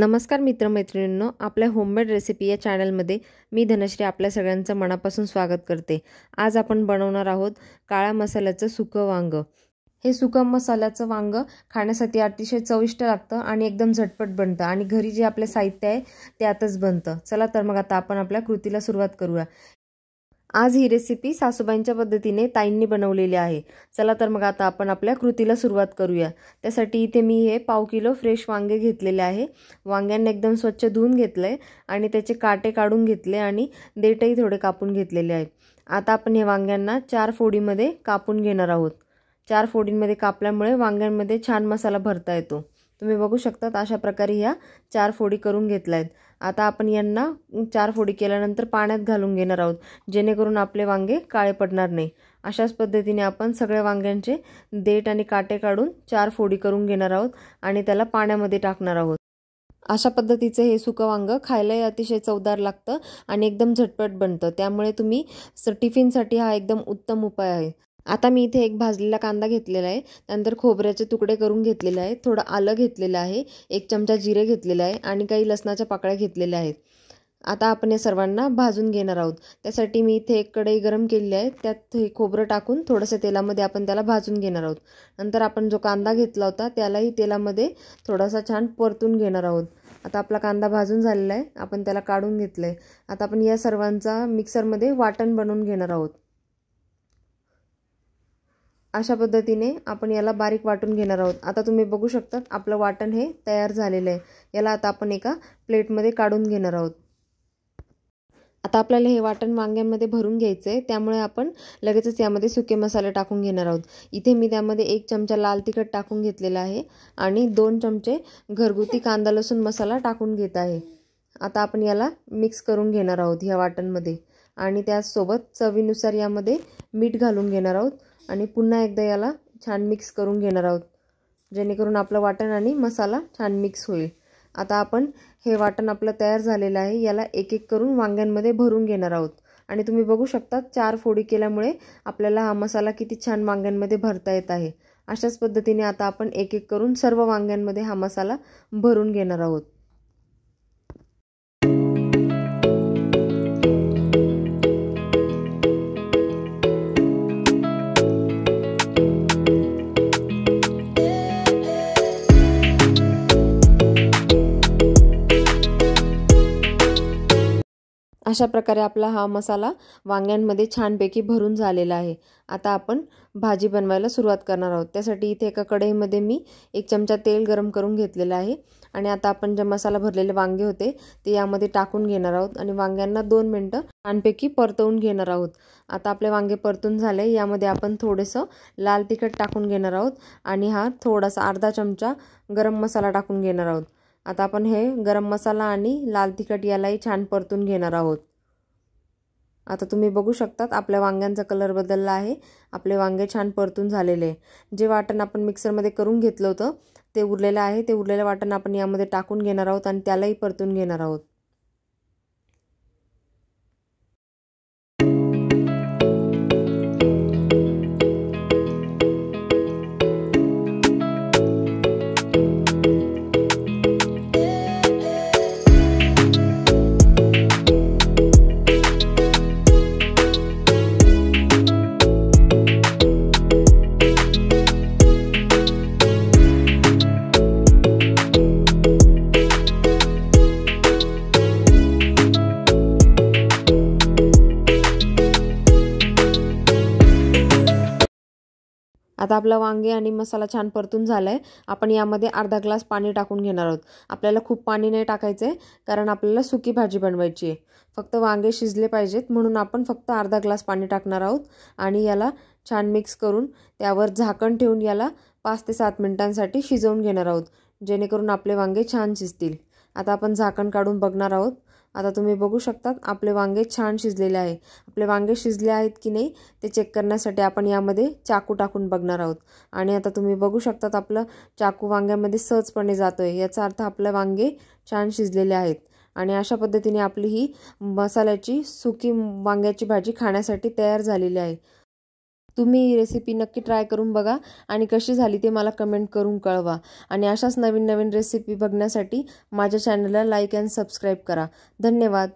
नमस्कार मित्रमैत्रिणींनो, आपल्या homemade recipe या चॅनलमध्ये मी धनश्री आपल्या सगळ्यांचं मनापासून स्वागत करते। आज आपण बनवणार आहोत काळ्या मसाल्याचं सुकं वांग। हे सुकं मसाल्याचं वांग खाण्यासाठी अतिशय चविष्ट लागतं आणि एकदम झटपट बनतं आणि घरी जे आपले साहित्य आहे त्यातच बनतं। चला तर मग आता आपण आपल्या कृतीला सुरुवात करूया। आज ही रेसिपी सासूबाईंच्या पद्धतीने ताईंनी बनवलेली आहे। चला तर मग आता आपण आपल्या कृतीला सुरुवात करूया। त्यासाठी इथे मी हे पाव किलो फ्रेश वांगे घेतलेले आहे। वांग्यांना एकदम स्वच्छ धुवून घेतले आणि त्याचे काटे काढून घेतले आणि देठही थोडे कापून घेतलेले आहेत। आता आपण हे वांग्यांना 4 फोडीमध्ये कापून घेणार आहोत। 4 फोडींमध्ये कापल्यामुळे वांग्यांमध्ये छान मसाला भरता येतो। तुम्ही बघू शकता अशा प्रकारे ह्या 4 फोडी करून घेतल्या आहेत। आता आपण यांना 4 फोडी केल्यानंतर पाण्यात घालून घेणार आहोत, जेणेकरून आपले वांगे काळे पडणार नाही। अशाच पद्धतीने आपण सगळ्या वांग्यांचे देठ आणि काटे काढून 4 फोडी करून घेणार आहोत आणि त्याला पाण्यामध्ये टाकणार आहोत। अशा पद्धतीचे हे सुकं वांग खायलाही अतिशय चवदार लागतं आणि एकदम झटपट बनतं। त्यामुळे तुम्ही टिफिनसाठी हा एकदम उत्तम उपाय आहे। आता मी इथे एक भाजलेला कांदा घेतलेला आहे, त्यानंतर खोबऱ्याचे तुकडे करून घेतलेले आहेत, थोडं आलं घेतलेलं आहे, 1 चमचा जिरे घेतलेले आहे आणि काही लसणाच्या पाकळ्या घेतलेल्या आहेत। आता आपण या सर्वांना भाजून घेणार आहोत। त्यासाठी मी इथे एक कढई गरम केलेली आहे, त्यात हे खोबरं टाकून थोडंसं तेलामध्ये आपण त्याला भाजून घेणार आहोत। नंतर आपण जो कांदा घेतला होता त्यालाही तेलामध्ये थोडासा छान परतून घेणार आहोत। आता आपला कांदा भाजून झालेला आहे, आपण त्याला काढून घेतलंय। आता आपण या सर्वांचा मिक्सरमध्ये वाटण बनवून घेणार आहोत। अशा पद्धतीने आपण याला बारीक वाटून घेणार आहोत। आता तुम्ही बघू शकता आपलं वाटण हे तयार झालेलं आहे। याला आता आपण एका प्लेटमध्ये काढून घेणार आहोत। आता आपल्याला हे वाटण वांग्यांमध्ये भरून घ्यायचं आहे, त्यामुळे आपण लगेचच यामध्ये सुके मसाले टाकून घेणार आहोत। इथे मी त्यामध्ये 1 चमचा लाल तिखट टाकून घेतलेला आहे आणि 2 चमचे घरगुती कांदा लसूण मसाला टाकून घेत आहे। आता आपण याला मिक्स करून घेणार आहोत या वाटणमध्ये आणि त्यासोबत चवीनुसार यामध्ये मीठ घालून घेणार आहोत आणि पुन्हा एकदा याला छान मिक्स करून घेणार आहोत, जेणेकरून आपलं वाटण आणि मसाला छान मिक्स होईल। आता आपण हे वाटण आपलं तयार झालेलं आहे, याला एक एक करून वांग्यांमध्ये भरून घेणार आहोत आणि तुम्ही बघू शकता 4 फोडी केल्यामुळे आपल्याला हा मसाला किती छान वांग्यांमध्ये भरता येत आहे। अशाच पद्धतीने आता आपण एक एक करून सर्व वांग्यांमध्ये हा मसाला भरून घेणार आहोत। अशा प्रकारे आपला हा मसाला वांग्यांमध्ये छानपैकी भरून झालेला आहे। आता आपण भाजी बनवायला सुरुवात करणार आहोत। त्यासाठी इथे एका कढईमध्ये मी 1 चमचा तेल गरम करून घेतलेलं आहे आणि आता आपण जे मसाला भरलेले वांगे होते ते यामध्ये टाकून घेणार आहोत आणि वांग्यांना 2 मिनिटं छानपैकी परतवून घेणार आहोत। आता आपले वांगे परतून झाले, यामध्ये आपण थोडंसं लाल तिखट टाकून घेणार आहोत आणि हा थोडासा अर्धा चमचा गरम मसाला टाकून घेणार आहोत। आता आपण हे गरम मसाला आणि लाल तिखट यालाही छान परतून घेणार आहोत। आता तुम्ही बघू शकता आपल्या वांग्यांचा कलर बदलला आहे। आपले वांगे छान परतून झालेले आहे। जे वाटण आपण मिक्सरमध्ये करून घेतलं होतं ते उरलेलं आहे, ते उरलेलं वाटण आपण यामध्ये टाकून घेणार आहोत आणि त्यालाही परतून घेणार आहोत। आता आपला वांगे आणि मसाला छान परतून झालाय। आपण यामध्ये अर्धा ग्लास पाणी टाकून घेणार आहोत। आपल्याला खूप पाणी नाही टाकायचंय, कारण आपल्याला सुकी भाजी बनवायची आहे। फक्त वांगे शिजले पाहिजेत म्हणून आपण फक्त अर्धा ग्लास पाणी टाकणार आहोत आणि याला छान मिक्स करून त्यावर झाकण ठेवून याला 5 ते 7 मिनिटांसाठी शिजवून घेणार आहोत, जेणेकरून आपले वांगे छान शिजतील। आता आपण झाकण काढून बघणार आहोत। आता तुम्ही बघू शकता आपले वांगे छान शिजलेले आहे। आपले वांगे शिजले आहेत की नाही ते चेक करण्यासाठी आपण यामध्ये चाकू टाकून बघणार आहोत आणि आता तुम्ही बघू शकता आपलं चाकू वांग्यामध्ये सहजपणे जातोय, याचा अर्थ आपले वांगे छान शिजलेले आहेत। आणि अशा पद्धतीने आपली ही मसाल्याची सुकी वांग्याची भाजी खाण्यासाठी तयार झालेली आहे। तुम्ही ही रेसिपी नक्की ट्राय करून बघा आणि कशी झाली ते मला कमेंट करून कळवा आणि अशाच नवीन नवीन रेसिपी बघण्यासाठी माझ्या चॅनलला लाईक अँड सबस्क्राईब करा. धन्यवाद.